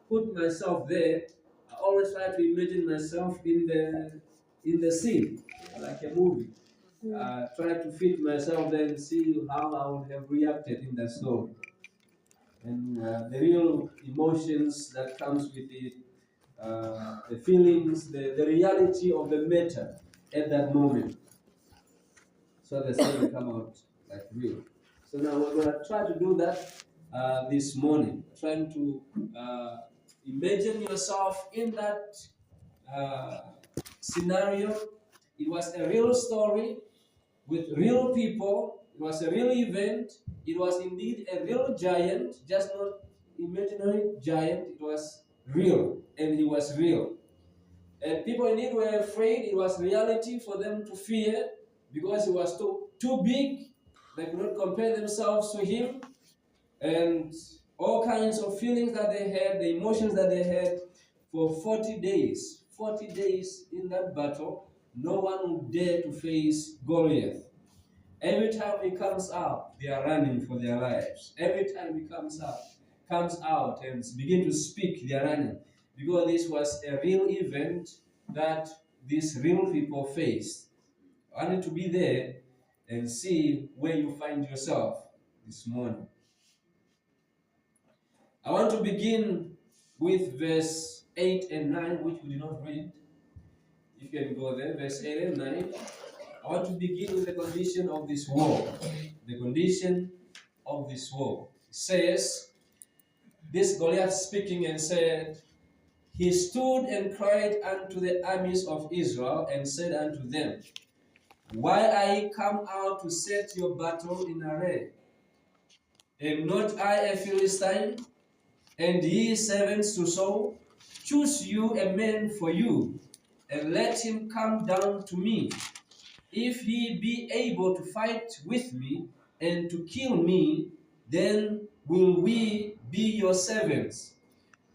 put myself there, I always try to imagine myself in the scene, like a movie. Try to fit myself there and see how I would have reacted in that story. And the real emotions that comes with it, the feelings, the reality of the matter at that moment. So the story come out like real. So now we're going to try to do that this morning. Trying to imagine yourself in that uh, scenario. It was a real story with real people. It was a real event. It was indeed a real giant, just not imaginary giant. It was real, and he was real. And people indeed were afraid. It was reality for them to fear because he was too big. They could not compare themselves to him. And all kinds of feelings that they had, the emotions that they had for 40 days. 40 days in that battle, no one would dare to face Goliath. Every time he comes out, they are running for their lives. Every time he comes out and begin to speak, they are running. Because this was a real event that these real people faced. I need to be there and see where you find yourself this morning. I want to begin with verse 8 and 9, which we did not read. You can go there, verse 8 and 9. I want to begin with the condition of this war. The condition of this war. It says, this Goliath speaking and said, he stood and cried unto the armies of Israel and said unto them, why are ye come out to set your battle in array? Am not I a Philistine, and ye servants to Saul? Choose you a man for you, and let him come down to me. If he be able to fight with me and to kill me, then will we be your servants.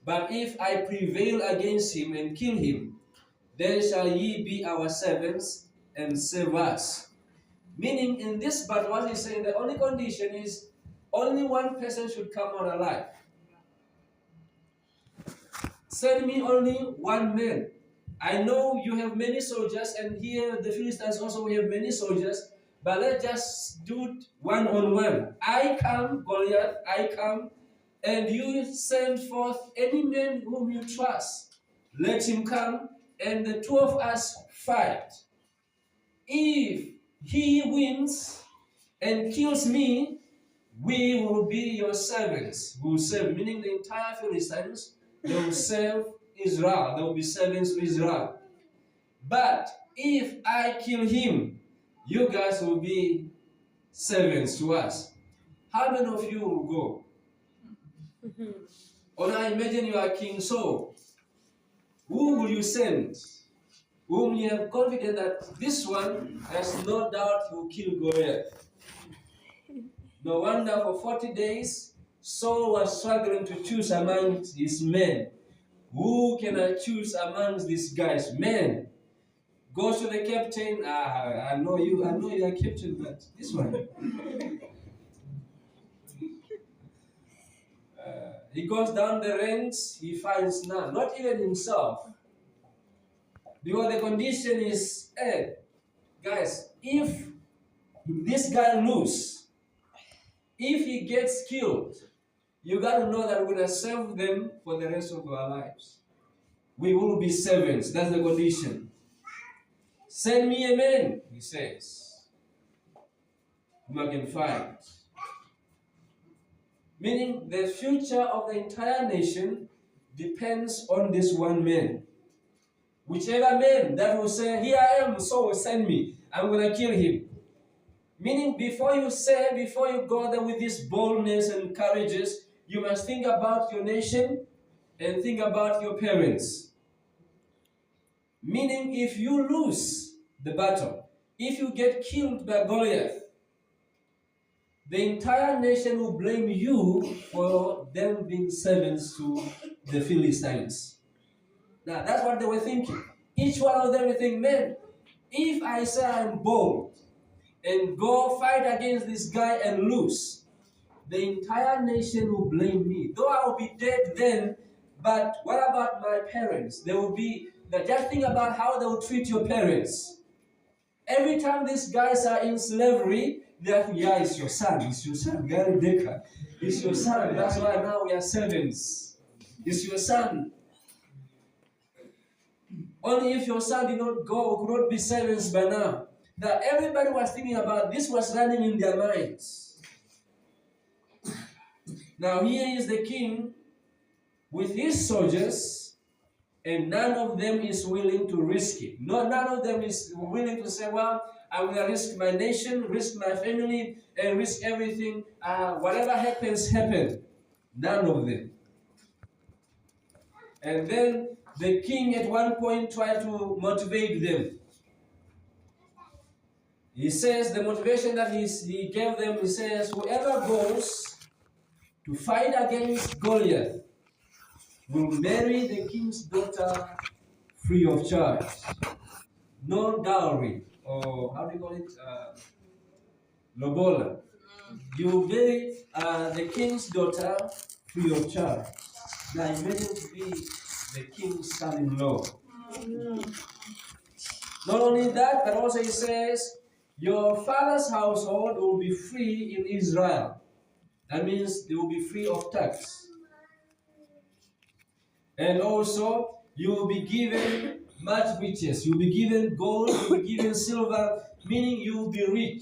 But if I prevail against him and kill him, then shall ye be our servants and serve us. Meaning, in this battle, what he's saying, the only condition is only one person should come out alive. Send me only one man. I know you have many soldiers, and here the Philistines also we have many soldiers, but let's just do it one-on-one. I come, Goliath, I come, and you send forth any man whom you trust. Let him come, and the two of us fight. If he wins and kills me, we will be your servants. We will serve, meaning the entire Philistines, they will serve Israel. They will be servants to Israel. But if I kill him, you guys will be servants to us. How many of you will go? Or now imagine you are King Saul. Who will you send? Whom you have confidence that this one has no doubt he will kill Goliath. No wonder for 40 days, Saul was struggling to choose amongst his men. Who can I choose amongst these guys? Men. Goes to the captain. I know you are captain, but this one. He goes down the ranks, he finds none, not even himself. Because the condition is, hey, guys, if this guy loses, if he gets killed, you got to know that we're going to serve them for the rest of our lives. We will be servants. That's the condition. Send me a man, he says, whom I can find. Meaning the future of the entire nation depends on this one man. Whichever man that will say, here I am, so send me, I'm going to kill him. Meaning before you go there with this boldness and courageous, you must think about your nation and think about your parents. Meaning if you lose the battle, if you get killed by Goliath, the entire nation will blame you for them being servants to the Philistines. Now, that's what they were thinking. Each one of them will think, man, if I say I'm bold and go fight against this guy and lose, the entire nation will blame me. Though I will be dead then, But what about my parents? They will be, just think about how they will treat your parents. Every time these guys are in slavery, they're like, yeah, it's your son, Gary Decker. It's your son, that's why now we are servants. It's your son. Only if your son did not go, we could not be servants by now. That everybody was thinking about, this was running in their minds. Now here is the king with his soldiers, and none of them is willing to risk it. No, none of them is willing to say, well, I'm going to risk my nation, risk my family, and risk everything. Whatever happens, happen. None of them. And then the king at one point tried to motivate them. He says, the motivation that he gave them, he says, whoever goes to fight against Goliath will marry the king's daughter free of charge. No dowry, or how do you call it? Lobola. You will marry the king's daughter free of charge. Now imagine to be the king's son-in-law. Not only that, but also he says, your father's household will be free in Israel. That means they will be free of tax. And also, you will be given much riches. You will be given gold, you will be given silver, meaning you will be rich.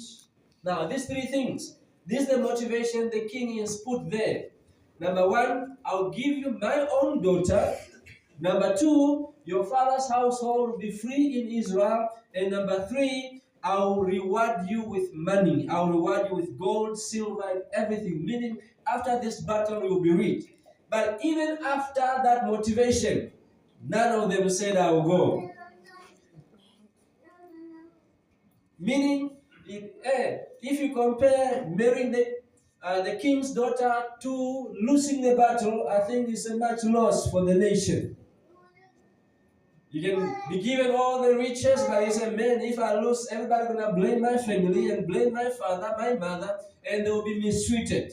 Now, these three things, this is the motivation the king has put there. Number one, I'll give you my own daughter. Number two, your father's household will be free in Israel. And number three, I'll reward you with money. I'll reward you with gold, silver, and everything. Meaning, after this battle, you will be rich. But even after that motivation, none of them said, I will go. Meaning, if you compare marrying the king's daughter to losing the battle, I think it's a much loss for the nation. You can be given all the riches, but you say, man, if I lose, everybody's going to blame my family and blame my father, my mother, and they will be mistreated.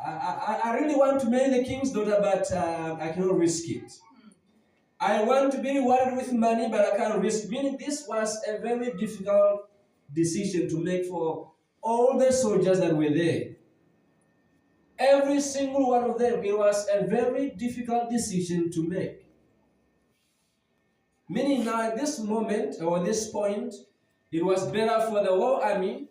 I really want to marry the king's daughter, but I cannot risk it. I want to be rewarded with money, but I can't risk it. Meaning this was a very difficult decision to make for all the soldiers that were there. Every single one of them, it was a very difficult decision to make. Meaning now at this moment, or this point, it was better for the whole army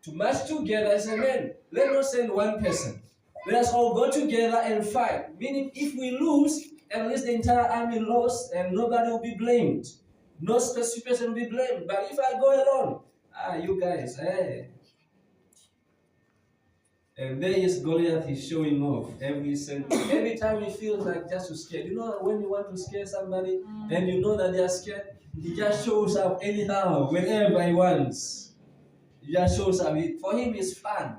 to march together as a man. Let us send one person. Let us all go together and fight. Meaning if we lose, at least the entire army lost and nobody will be blamed. No specific person will be blamed. But if I go alone, you guys, And there is Goliath, he's showing off every time he feels like just to scare. You know when you want to scare somebody and you know that they are scared, he just shows up anyhow, whenever he wants. He just shows up. For him, it's fun.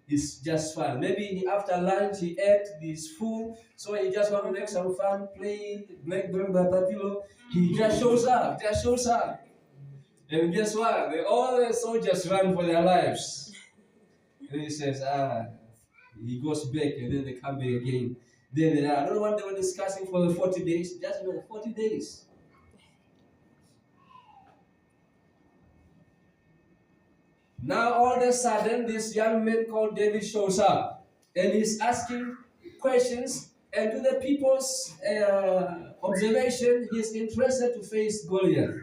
It's just fun. Maybe after lunch he ate, he's full, so he just want to make some fun, play Blackbird by Papilo. He just shows up, And guess what? All the soldiers run for their lives. And he says, he goes back and then they come back again. Then I don't know what they were discussing for the 40 days. Just 40 days. Now all of a sudden, this young man called David shows up. And he's asking questions. And to the people's observation, he's interested to face Goliath.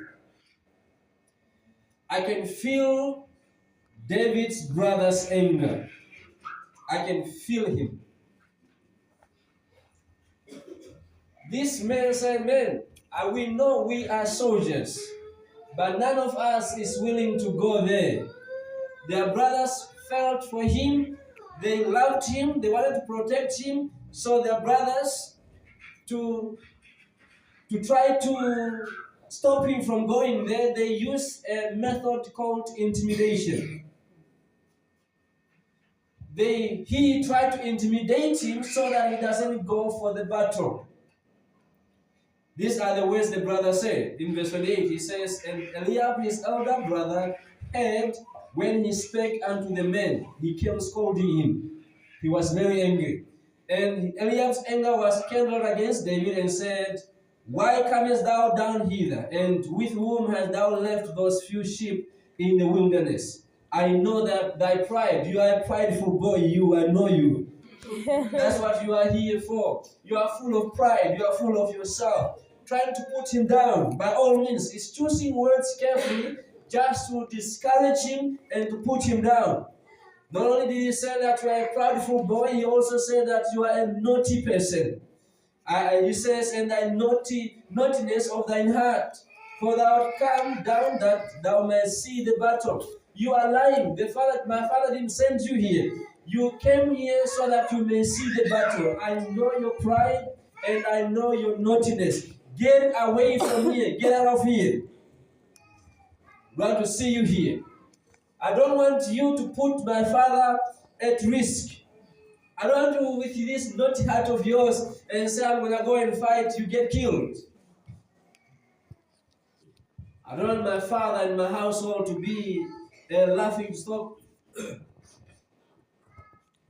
I can feel David's brother's anger. I can feel him. This man said, man, we know we are soldiers, but none of us is willing to go there. Their brothers felt for him, they loved him, they wanted to protect him, so their brothers, to try to stop him from going there, they used a method called intimidation. He tried to intimidate him so that he doesn't go for the battle. These are the words the brother said. In verse 28, he says, and Eliab, his elder brother, heard when he spake unto the men. He came scolding him. He was very angry. And Eliab's anger was kindled against David and said, "Why comest thou down hither? And with whom hast thou left those few sheep in the wilderness? I know that thy pride, you are a prideful boy, I know you. That's what you are here for. You are full of pride, you are full of yourself. Trying to put him down, by all means, is choosing words carefully just to discourage him and to put him down. Not only did he say that you are a prideful boy, he also said that you are a naughty person. He says, and thy naughtiness of thine heart, for thou art come down that thou mayest see the battle. You are lying. My father didn't send you here. You came here so that you may see the battle. I know your pride and I know your naughtiness. Get away from here. Get out of here. I want to see you here. I don't want you to put my father at risk. I don't want to, with this naughty heart of yours, and say, I'm going to go and fight, you get killed. I don't want my father and my household to be a laughing stock.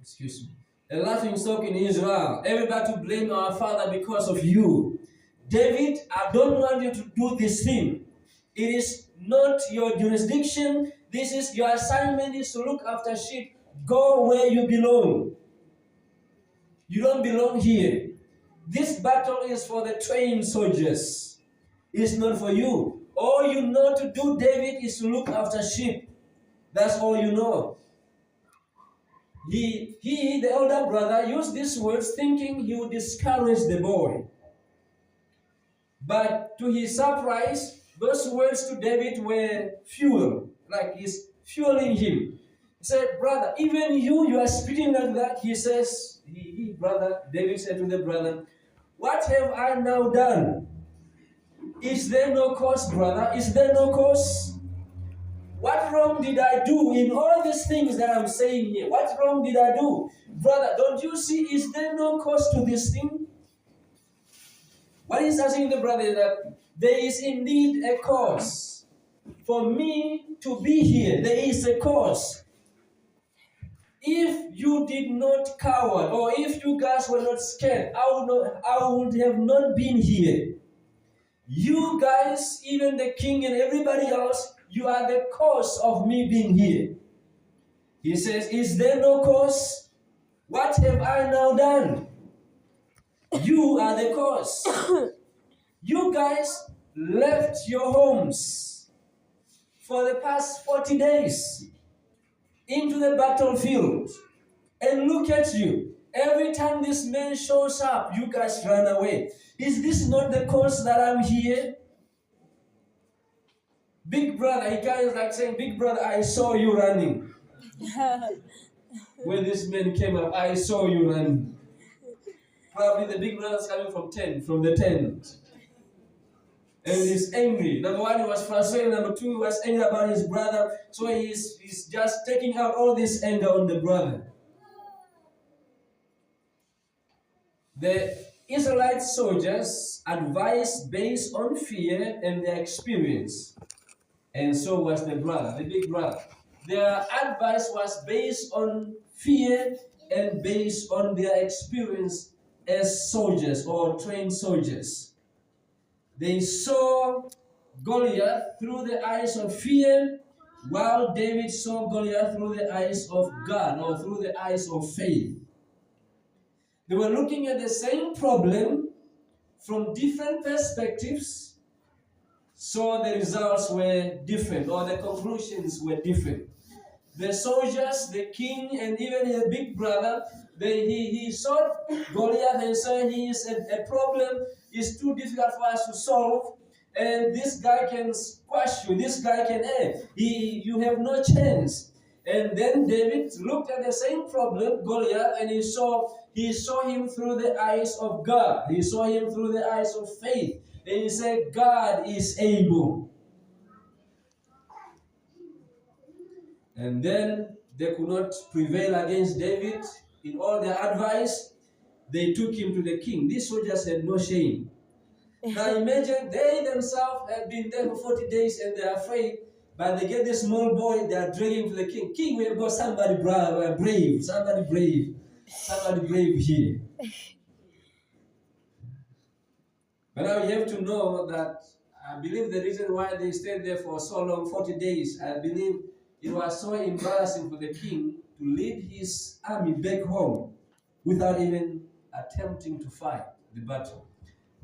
Excuse me. A laughing stock in Israel. Everybody to blame our father because of you. David, I don't want you to do this thing. It is not your jurisdiction. This is your assignment is to look after sheep. Go where you belong. You don't belong here. This battle is for the trained soldiers. It's not for you. All you know to do, David, is to look after sheep. That's all you know. He, the elder brother, used these words thinking he would discourage the boy. But to his surprise, those words to David were fuel, like he's fueling him. He said, brother, even you are speaking like that. He says, brother, David said to the brother, what have I now done? Is there no cause, brother? Is there no cause? What wrong did I do in all these things that I'm saying here? What wrong did I do? Brother, don't you see, is there no cause to this thing? What he's asking the brother is that there is indeed a cause. For me to be here, there is a cause. If you did not cower, or if you guys were not scared, I would have not been here. You guys, even the king and everybody else, you are the cause of me being here. He says, is there no cause? What have I now done? You are the cause. You guys left your homes for the past 40 days into the battlefield. And look at you. Every time this man shows up, you guys run away. Is this not the cause that I'm here? Big brother, he kind of like saying, big brother, I saw you running. When this man came up, I saw you running. Probably the big brother's coming from the tent. And he's angry. Number one, he was frustrated. Number two, he was angry about his brother. So he's just taking out all this anger on the brother. The Israelite soldiers advised based on fear and their experience. And so was the brother, the big brother. Their advice was based on fear and based on their experience as soldiers or trained soldiers. They saw Goliath through the eyes of fear, while David saw Goliath through the eyes of God or through the eyes of faith. They were looking at the same problem from different perspectives, so the results were different, or the conclusions were different. The soldiers, the king, and even the big brother, he saw Goliath and said he is a problem, is too difficult for us to solve, and this guy can squash you, this guy can you have no chance. And then David looked at the same problem, Goliath, and he saw him through the eyes of God. He saw him through the eyes of faith. And he said, God is able. And then they could not prevail against David. In all their advice, they took him to the king. These soldiers had no shame. Now imagine they themselves had been there for 40 days and they're afraid, but they get this small boy, they are dragging to the king. King, we have got somebody brave, somebody brave. Somebody brave here. But now you have to know that I believe the reason why they stayed there for so long, 40 days, I believe it was so embarrassing for the king to lead his army back home without even attempting to fight the battle.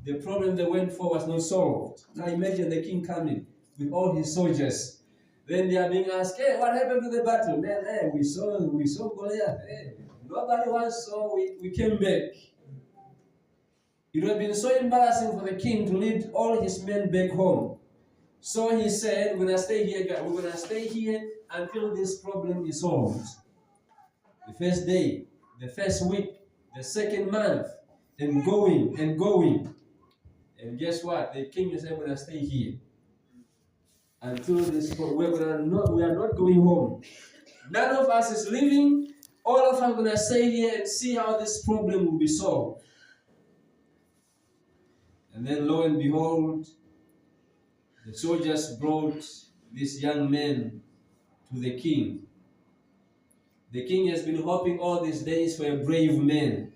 The problem they went for was not solved. Now imagine the king coming with all his soldiers. Then they are being asked, hey, what happened to the battle? Man, hey, we saw Goliath. Hey, nobody once saw, we came back. It would have been so embarrassing for the king to lead all his men back home. So he said, we're going to stay here, guys. We're going to stay here until this problem is solved. The first day, the first week, the second month, and going and going. And guess what? The king said, we're going to stay here until this problem. We are not going home. None of us is leaving. All of us are going to stay here and see how this problem will be solved. And then lo and behold, the soldiers brought this young man to the king. The king has been hoping all these days for a brave man.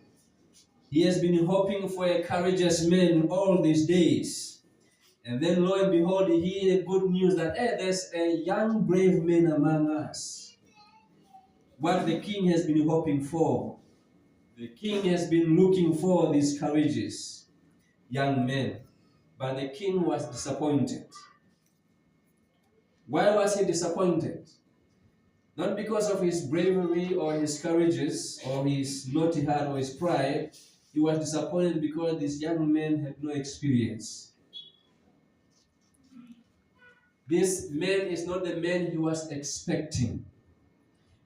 He has been hoping for a courageous man all these days. And then lo and behold, he hears good news that hey, there's a young brave man among us. What the king has been hoping for. The king has been looking for these courageous young men. But the king was disappointed. Why was he disappointed? Not because of his bravery or his courageous or his naughty heart or his pride. He was disappointed because this young man had no experience. This man is not the man he was expecting.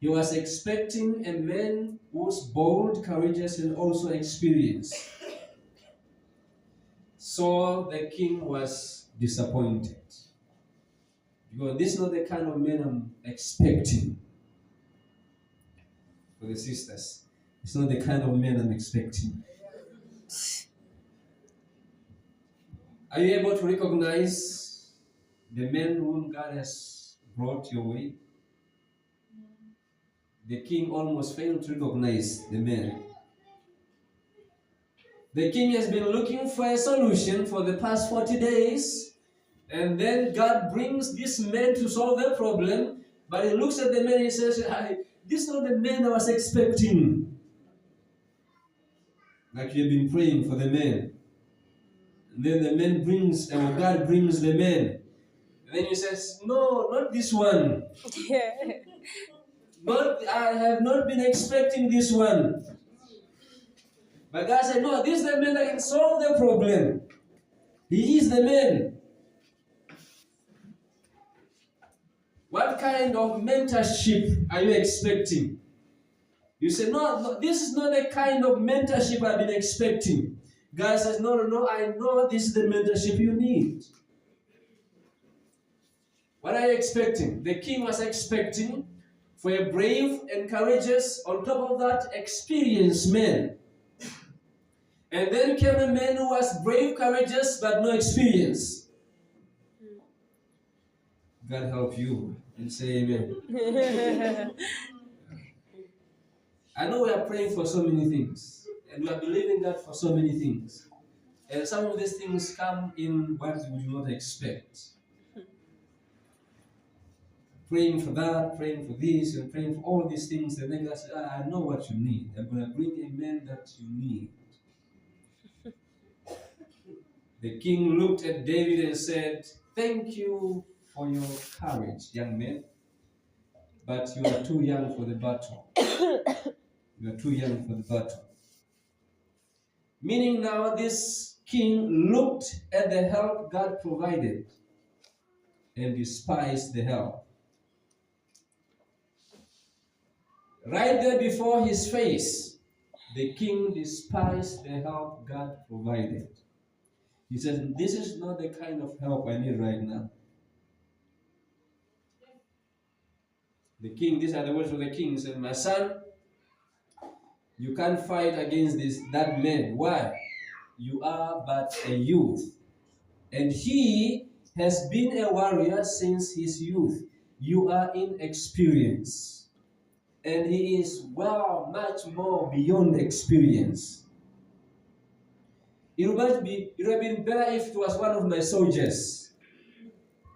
He was expecting a man who's bold, courageous, and also experienced. So the king was disappointed. Because this is not the kind of man I'm expecting. For the sisters, it's not the kind of man I'm expecting. Are you able to recognize the men whom God has brought your way? The king almost failed to recognize the man. The king has been looking for a solution for the past 40 days, and then God brings this man to solve the problem, but he looks at the man and he says, this is not the man I was expecting. Like you've been praying for the man. And then the man brings, and God brings the man. And then he says, no, not this one. I have not been expecting this one. But God said, no, this is the man that can solve the problem. He is the man. What kind of mentorship are you expecting? You say, no, this is not the kind of mentorship I've been expecting. God says, no, I know this is the mentorship you need. What are you expecting? The king was expecting for a brave and courageous, on top of that, experienced man. And then came a man who was brave, courageous, but no experience. God help you and say amen. I know we are praying for so many things, and we are believing God for so many things. And some of these things come in what we do not expect. Praying for that, praying for this, and praying for all these things, and then God says, I know what you need. I'm going to bring a man that you need. The king looked at David and said, thank you for your courage, young man, but you are too young for the battle. You are too young for the battle. Meaning now this king looked at the help God provided and despised the help. Right there before his face, the king despised the help God provided. He said, this is not the kind of help I need right now. The king, these are the words of the king. He said, my son, you can't fight against that man. Why? You are but a youth. And he has been a warrior since his youth. You are inexperienced. and he is much more beyond experience. It would have been better if it was one of my soldiers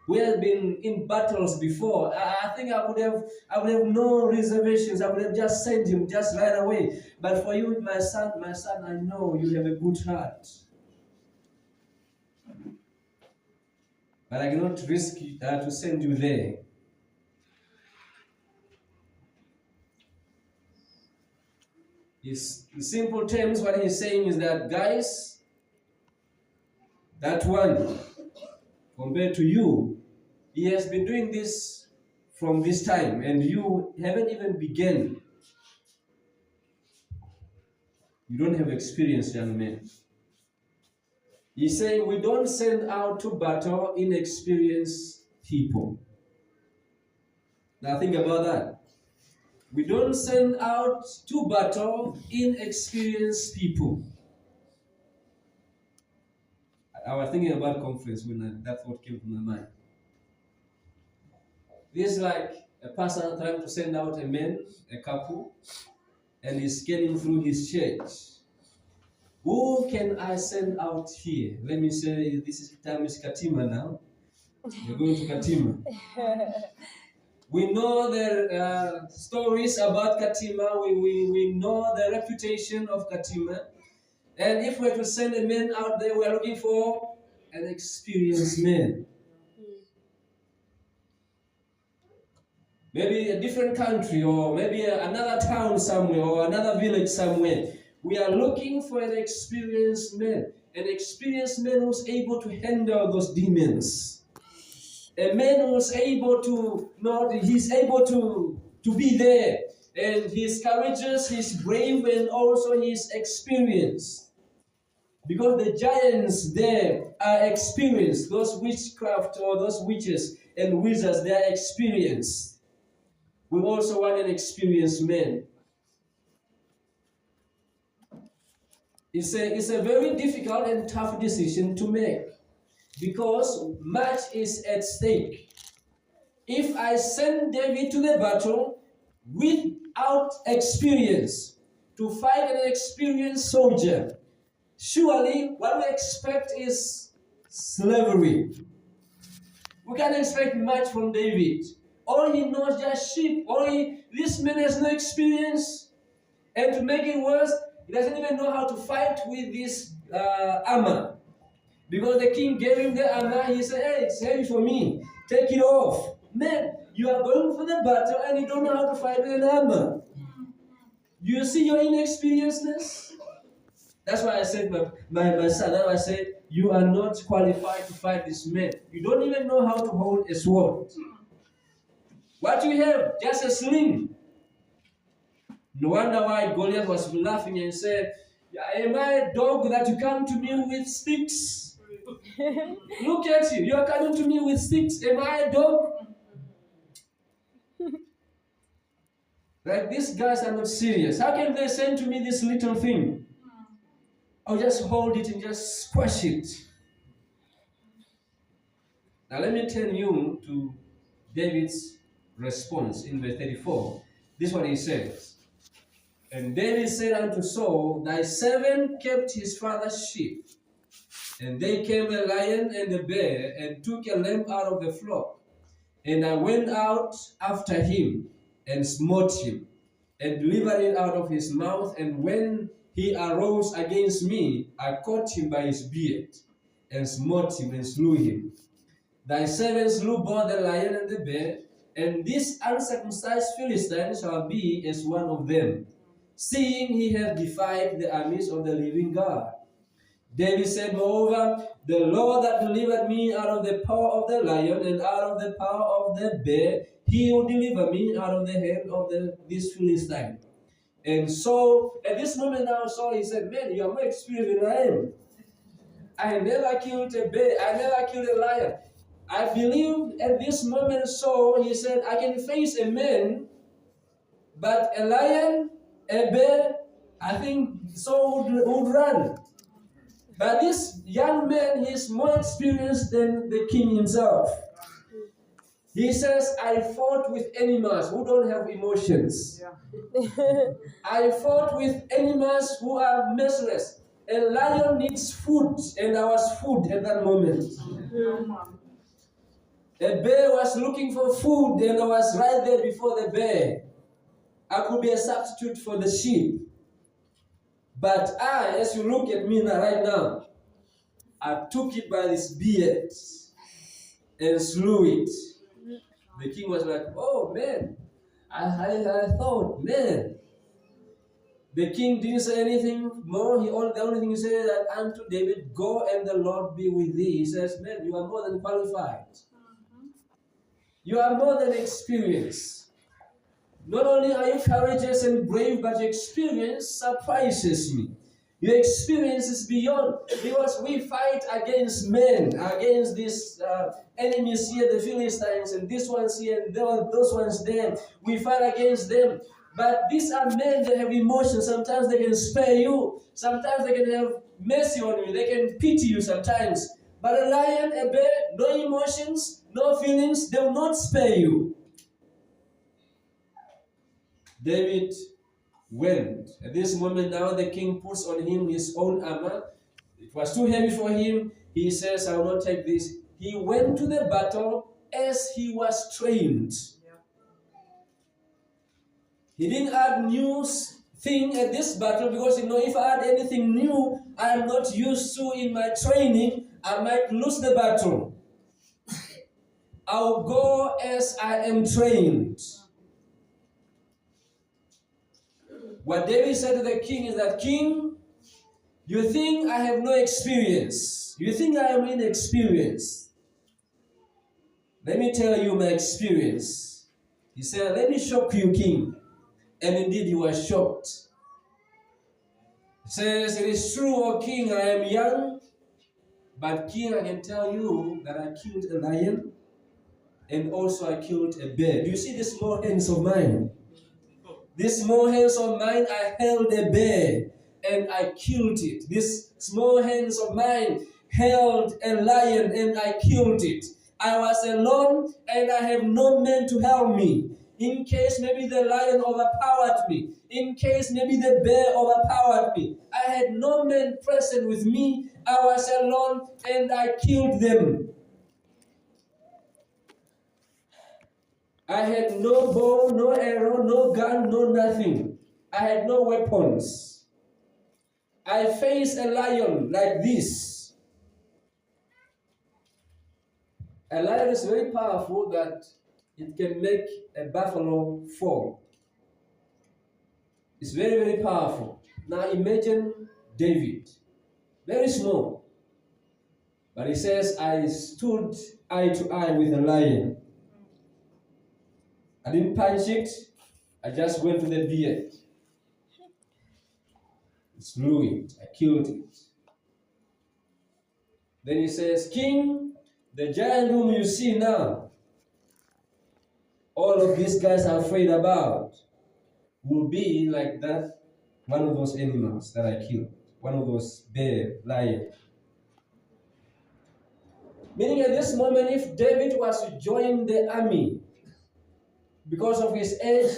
who had been in battles before. I think I would have no reservations. I would have just sent him just right away. But for you, my son, I know you have a good heart. But I cannot risk to send you there. In simple terms, what he's saying is that, guys, that one, compared to you, he has been doing this from this time, and you haven't even begun. You don't have experience, young men. He's saying we don't send out to battle inexperienced people. Now think about that. We don't send out to battle inexperienced people. I was thinking about conference when that thought came to my mind. This is like a pastor trying to send out a man, a couple, and he's scanning through his church. Who can I send out here? Let me say this time is Katima now. We're going to Katima. We know the stories about Katima. We know the reputation of Katima. And if we're to send a man out there, we're looking for an experienced man. Maybe a different country, or maybe another town somewhere, or another village somewhere. We are looking for an experienced man who's able to handle those demons. A man who's able to, he's able to be there. And he's courageous, he's brave, and also he's experienced. Because the giants there are experienced. Those witchcraft or those witches and wizards, they are experienced. We also want an experienced man. It's a very difficult and tough decision to make because much is at stake. If I send David to the battle without experience to fight an experienced soldier, surely what we expect is slavery. We can't expect much from David. All he knows just sheep. This man has no experience. And to make it worse, he doesn't even know how to fight with this armor. Because the king gave him the armor, he said, hey, it's heavy for me. Take it off. Man, you are going for the battle and you don't know how to fight with an armor. Do you see your inexperiencedness? That's why I said, my son, that's why I said, you are not qualified to fight this man. You don't even know how to hold a sword. What you have? Just a sling. No wonder why Goliath was laughing and said, am I a dog that you come to me with sticks? Look at you. You are coming to me with sticks. Am I a dog? Like, these guys are not serious. How can they send to me this little thing? I'll just hold it and just squash it. Now let me turn you to David's response in verse 34. This is what he says. And David said unto Saul, thy servant kept his father's sheep. And they came a lion and a bear, and took a lamb out of the flock. And I went out after him, and smote him, and delivered it out of his mouth. And when he arose against me, I caught him by his beard, and smote him, and slew him. Thy servant slew both the lion and the bear, and this uncircumcised Philistine shall be as one of them, seeing he hath defied the armies of the living God. David said, moreover, the Lord that delivered me out of the power of the lion and out of the power of the bear, he will deliver me out of the hand of this Philistine. And so, at this moment now, Saul, he said, man, you are more experienced than I am. I never killed a bear. I never killed a lion. I believe at this moment, Saul, he said, I can face a man, but a lion, a bear, I think Saul would run. But this young man, he is more experienced than the king himself. He says, I fought with animals who don't have emotions. I fought with animals who are merciless. A lion needs food, and there was food at that moment. A bear was looking for food, and I was right there before the bear. I could be a substitute for the sheep. But I, as you look at me now, right now, I took it by this beard and slew it. The king was like, oh man, I thought, man. The king didn't say anything more. The only thing he said that unto David, go and the Lord be with thee. He says, man, you are more than qualified. You are more than experienced. Not only are you courageous and brave, but your experience surprises me. Your experience is beyond, because we fight against men, against these enemies here, the Philistines, and this one's here, and those ones there. We fight against them. But these are men that have emotions. Sometimes they can spare you. Sometimes they can have mercy on you. They can pity you sometimes. But a lion, a bear, no emotions, no feelings, they will not spare you. David went. At this moment now the king puts on him his own armor. It was too heavy for him. He says, I will not take this. He went to the battle as he was trained. He didn't add new thing at this battle, because if I add anything new I am not used to in my training, I might lose the battle. I'll go as I am trained. What David said to the king is that, King, you think I have no experience. You think I am inexperienced. Let me tell you my experience. He said, let me shock you, King. And indeed he was shocked. He says, it is true, O King, I am young, but King, I can tell you that I killed a lion and also I killed a bear. Do you see these small hands of mine? These small hands of mine, I held a bear and I killed it. These small hands of mine held a lion and I killed it. I was alone and I have no man to help me. In case maybe the lion overpowered me. In case maybe the bear overpowered me. I had no man present with me. I was alone and I killed them. I had no bow, no arrow, no gun, no nothing. I had no weapons. I faced a lion like this. A lion is very powerful that it can make a buffalo fall. It's very, very powerful. Now imagine David, very small. But he says, I stood eye to eye with a lion. I didn't punch it. I just went to the beard. Slew it. I killed it. Then he says, King, the giant whom you see now, all of these guys are afraid about, will be like that, one of those animals that I killed. One of those bear, lion. Meaning at this moment, if David was to join the army, because of his age,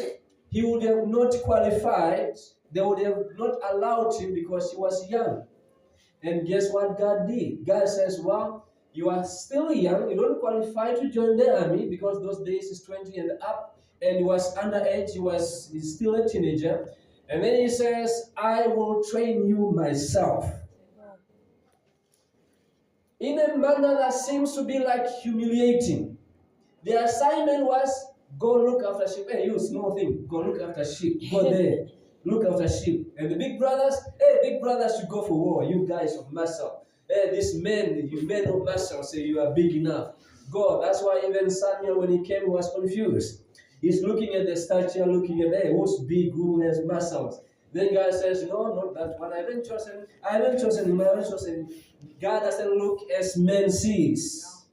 he would have not qualified. They would have not allowed him because he was young. And guess what God did? God says, well, you are still young. You don't qualify to join the army, because those days is 20 and up. And he was underage. He's still a teenager. And then he says, I will train you myself. In a manner that seems to be like humiliating. The assignment was, go look after sheep. Hey, you small thing. Go look after sheep. Go there. Look after sheep. And the big brothers, hey, big brothers should go for war. You guys of muscle. Hey, this men, you men of muscle, say you are big enough. Go. That's why even Samuel, when he came, was confused. He's looking at the stature, looking at, hey, who's big, who has muscles. Then God says, no, not that one. I haven't chosen him. I haven't chosen him. God doesn't look as men sees.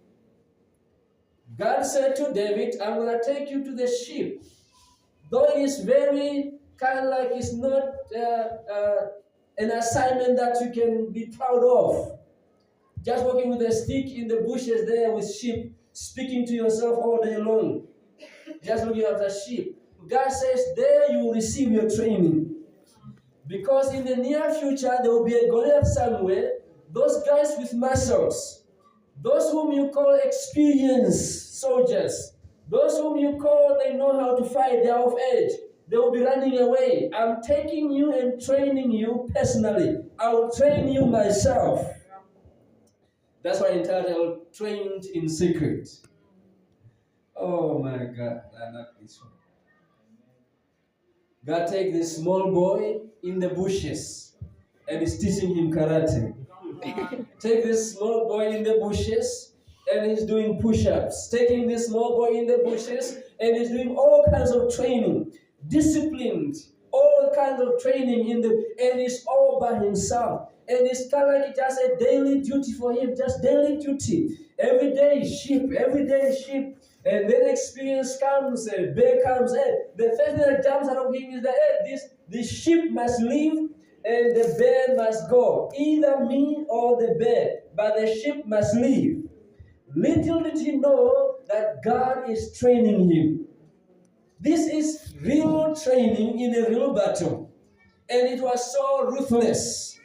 God said to David, I'm going to take you to the sheep. Though it is very kind of like it's not an assignment that you can be proud of. Just walking with a stick in the bushes there with sheep speaking to yourself all day long, just looking after sheep. God says, there you will receive your training. Because in the near future, there will be a Goliath somewhere, those guys with muscles, those whom you call experienced soldiers, those whom you call they know how to fight, they are of age, they will be running away. I'm taking you and training you personally. I will train you myself. That's why I entitled Trained in Secret. Oh my God, I love this one. God take this small boy in the bushes and is teaching him karate. Take this small boy in the bushes and he's doing push-ups. Taking this small boy in the bushes and he's doing all kinds of training. Disciplined, all kinds of training and he's all by himself. And it's kind of like just a daily duty for him, just daily duty. Every day sheep, and then experience comes, bear comes. The first thing that jumps out of him is that the sheep must live and the bear must go. Either me or the bear, but the sheep must live. Little did he know that God is training him. This is real training in a real battle. And it was so ruthless.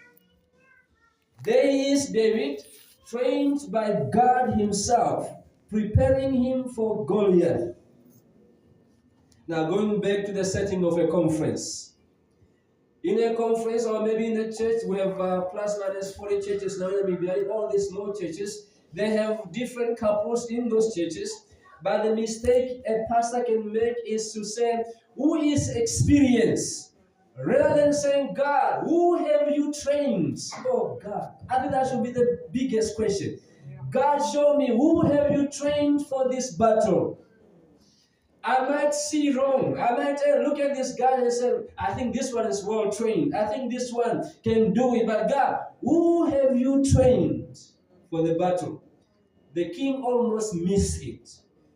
There is David, trained by God himself, preparing him for Goliath. Now, going back to the setting of a conference. In a conference, or maybe in a church, we have plus minus 40 churches now in Namibia. All these small churches, they have different couples in those churches. But the mistake a pastor can make is to say, who is experienced? Rather than saying, God, who have you trained? Oh, God. I think that should be the biggest question. God, show me, who have you trained for this battle? I might see wrong. I might look at this guy and say, I think this one is well trained. I think this one can do it. But God, who have you trained for the battle? The king almost missed it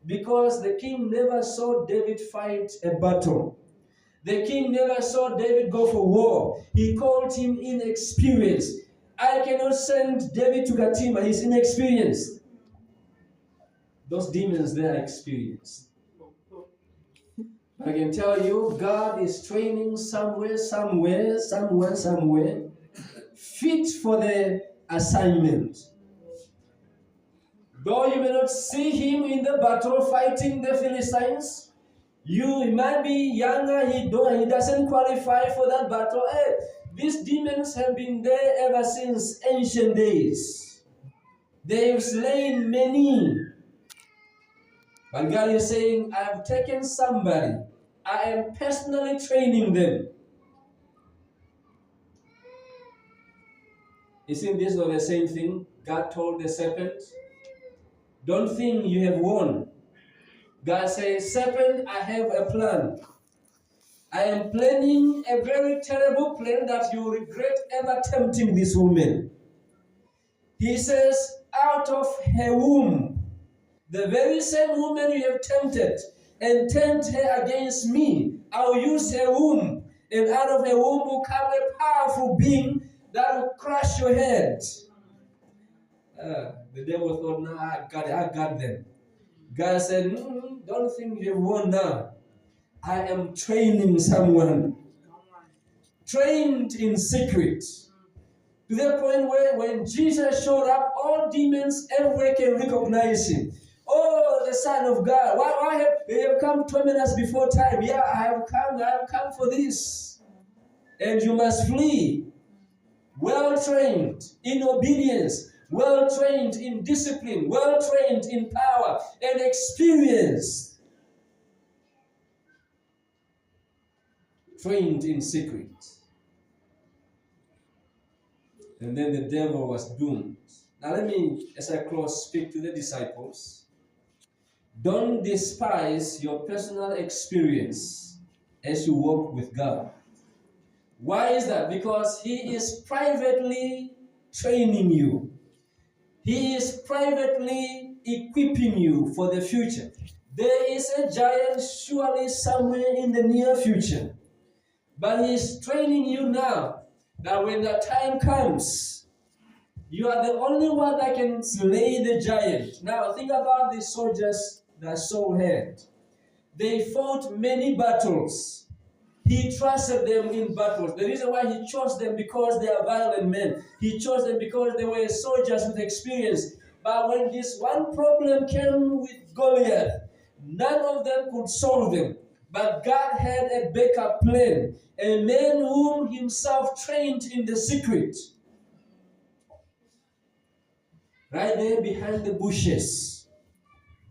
because the king never saw David fight a battle. The king never saw David go for war. He called him inexperienced. I cannot send David to Katima. He's inexperienced. Those demons, they are experienced. I can tell you, God is training somewhere, fit for the assignment. Though you may not see him in the battle fighting the Philistines, he might be younger, he doesn't qualify for that battle. These demons have been there ever since ancient days. They've slain many. But God is saying, I have taken somebody. I am personally training them. Isn't this not the same thing God told the serpent? Don't think you have won. God says, serpent, I have a plan. I am planning a very terrible plan that you regret ever tempting this woman. He says, out of her womb, the very same woman you have tempted and turned her against me, I'll use her womb, and out of her womb will come a powerful being that will crush your head. The devil thought, no, I got them. God said, don't think you've won now. I am training someone. Trained in secret. To the point where when Jesus showed up, all demons everywhere can recognize him. Oh, the Son of God. Why have you come 2 minutes before time? Yeah, I have come for this. And you must flee. Well trained in obedience, well trained in discipline, well trained in power and experience. Trained in secret. And then the devil was doomed. Now let me, as I close, speak to the disciples. Don't despise your personal experience as you walk with God. Why is that? Because He is privately training you. He is privately equipping you for the future. There is a giant surely somewhere in the near future. But He is training you now that when the time comes, You are the only one that can slay the giant. Now think about the soldiers that Saul had. They fought many battles. He trusted them in battles. The reason why he chose them because they are violent men. He chose them because they were soldiers with experience. But when this one problem came with Goliath, none of them could solve them. But God had a backup plan. A man whom himself trained in the secret. Right there behind the bushes,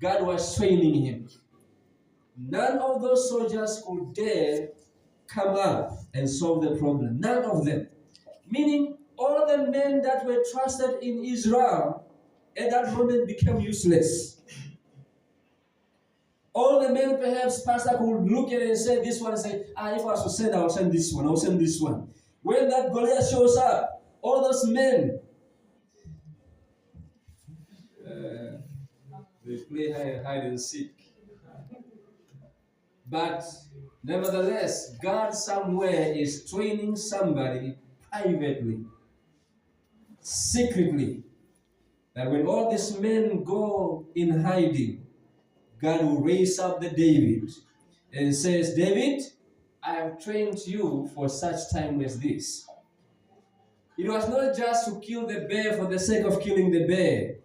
God was training him. None of those soldiers could dare come up and solve the problem. None of them. Meaning, all the men that were trusted in Israel at that moment became useless. All the men, perhaps, pastor could look at it and say, this one, say, if I was to send, I'll send this one, I'll send this one. When that Goliath shows up, all those men, they play hide and seek. But nevertheless, God somewhere is training somebody privately, secretly, that when all these men go in hiding, God will raise up the David and says, David, I have trained you for such time as this. It was not just to kill the bear for the sake of killing the bear.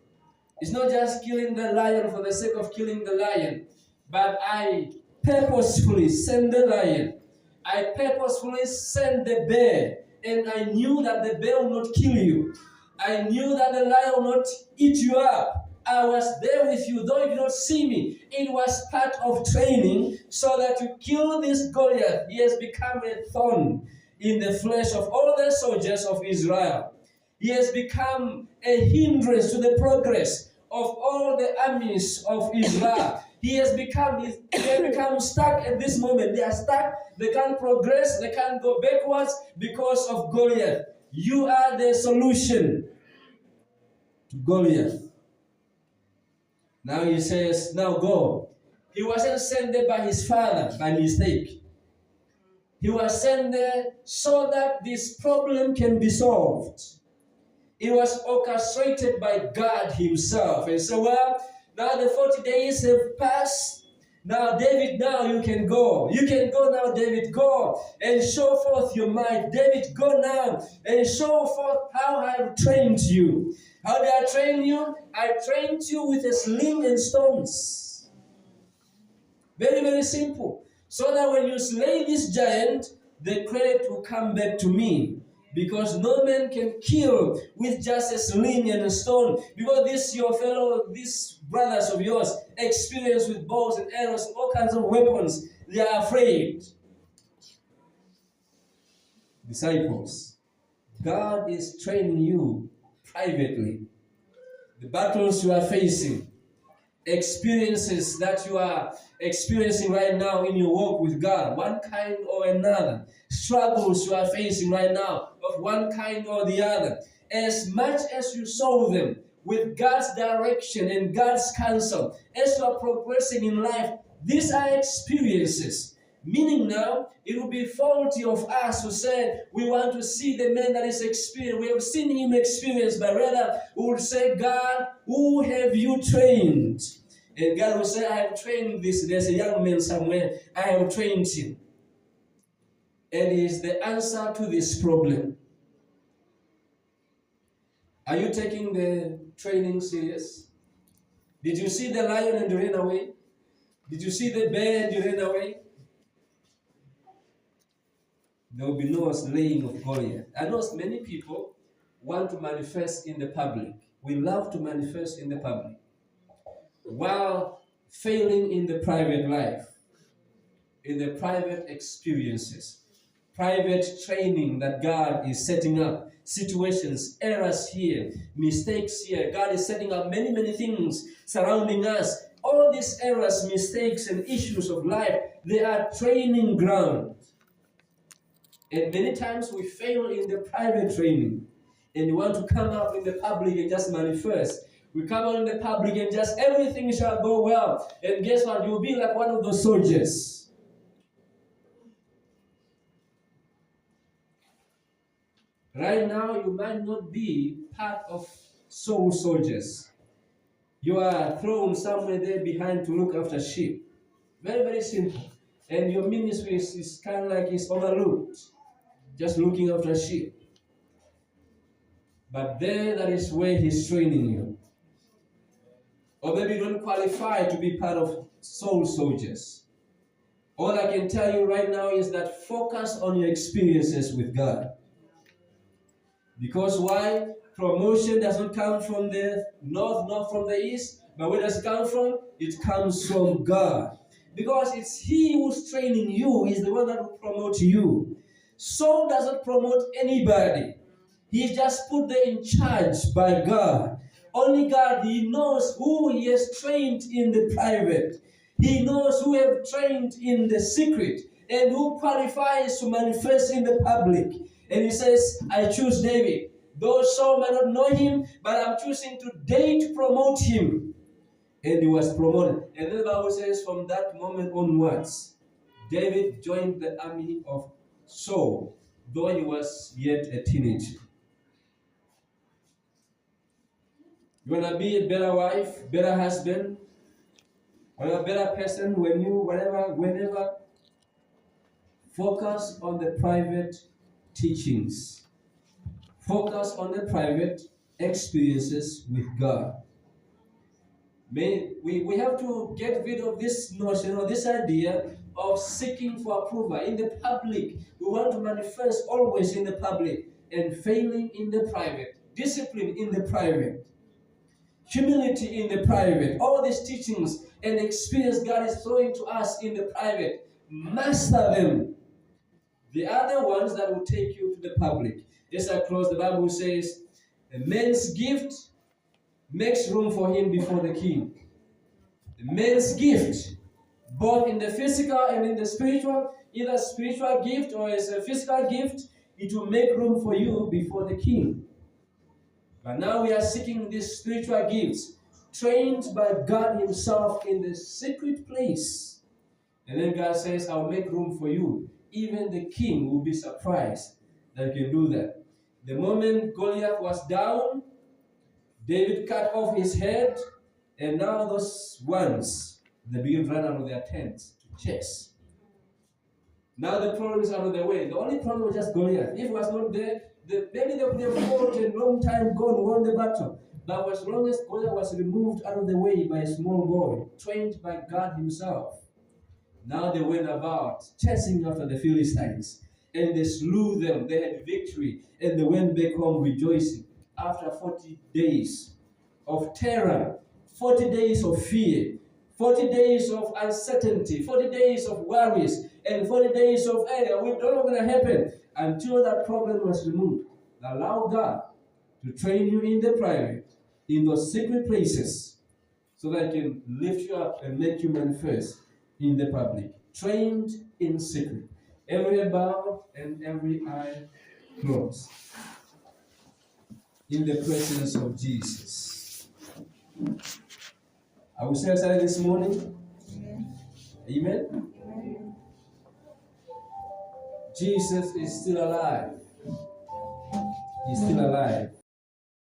It's not just killing the lion for the sake of killing the lion. But I purposefully sent the lion. I purposefully sent the bear. And I knew that the bear will not kill you. I knew that the lion will not eat you up. I was there with you, though you did not see me. It was part of training so that you kill this Goliath. He has become a thorn in the flesh of all the soldiers of Israel. He has become a hindrance to the progress of all the armies of Israel. He has become stuck at this moment. They are stuck. They can't progress. They can't go backwards because of Goliath. You are the solution to Goliath. Now he says, now go. He wasn't sent there by his father by mistake. He was sent there so that this problem can be solved. It was orchestrated by God himself. And so, well, now the 40 days have passed. Now, David, now you can go. You can go now, David. Go and show forth your might. David, go now and show forth how I have trained you. How did I train you? I trained you with a sling and stones. Very, very simple. So that when you slay this giant, the credit will come back to me. Because no man can kill with just a sling and a stone. Because these brothers of yours, experienced with bows and arrows and all kinds of weapons, they are afraid. Disciples, God is training you privately. The battles you are facing, experiences that you are experiencing right now in your walk with God, one kind or another, struggles you are facing right now of one kind or the other, as much as you solve them with God's direction and God's counsel, as you are progressing in life, these are experiences. Meaning now, it will be faulty of us who say we want to see the man that is experienced. We have seen him experience, but rather we would say, God, who have you trained? And God will say, I have trained this. There's a young man somewhere. I have trained him. And he is the answer to this problem. Are you taking the training serious? Did you see the lion and you ran away? Did you see the bear and you ran away? There will be no slaying of Goliath. I know many people want to manifest in the public. We love to manifest in the public, while failing in the private life, in the private experiences, private training that God is setting up, situations, errors here, mistakes here. God is setting up many, many things surrounding us. All these errors, mistakes, and issues of life, they are training ground. And many times we fail in the private training. And we want to come out in the public and just manifest. We come out in the public and just everything shall go well. And guess what? You'll be like one of those soldiers. Right now, you might not be part of soul soldiers. You are thrown somewhere there behind to look after sheep. Very, very simple. And your ministry is kind of like it's overlooked, just looking after sheep. But there, that is where he's training you. Or maybe you don't qualify to be part of soul soldiers. All I can tell you right now is that focus on your experiences with God. Because why? Promotion doesn't come from the north, nor from the east. But where does it come from? It comes from God. Because it's He who's training you. He's the one that will promote you. Saul doesn't promote anybody. He's just put there in charge by God. Only God, He knows who He has trained in the private. He knows who have trained in the secret and who qualifies to manifest in the public. And He says, I choose David. Though Saul may not know him, but I'm choosing today to promote him. And he was promoted. And then the Bible says, from that moment onwards, David joined the army of Saul, though he was yet a teenager. You want to be a better wife, better husband, or a better person whenever, focus on the private teachings. Focus on the private experiences with God. We have to get rid of this notion or this idea of seeking for approval in the public. We want to manifest always in the public and failing in the private. Discipline in the private. Humility in the private. All these teachings and experience God is throwing to us in the private. Master them. The other ones that will take you to the public. As I close, the Bible says, a man's gift makes room for him before the king. The man's gift, both in the physical and in the spiritual, either spiritual gift or as a physical gift, it will make room for you before the king. But now we are seeking these spiritual gifts, trained by God Himself in the secret place. And then God says, I'll make room for you. Even the king will be surprised that you can do that. The moment Goliath was down, David cut off his head, and now those ones, they begin to run out of their tents to chase. Now the problem is out of the way. The only problem was just Goliath. If it was not there, maybe they would have fought a long time ago and won the battle. But as long as Goliath was removed out of the way by a small boy, trained by God Himself, now they went about chasing after the Philistines. And they slew them. They had victory. And they went back home rejoicing. After 40 days of terror, 40 days of fear, 40 days of uncertainty, 40 days of worries, and 40 days of, hey, we don't know what's going to happen until that problem was removed. Allow God to train you in the private, in those secret places, so that He can lift you up and make you manifest in the public. Trained in secret. Every head bowed and every eye closed. In the presence of Jesus. I will say something this morning. Amen. Amen. Jesus is still alive. He's still alive.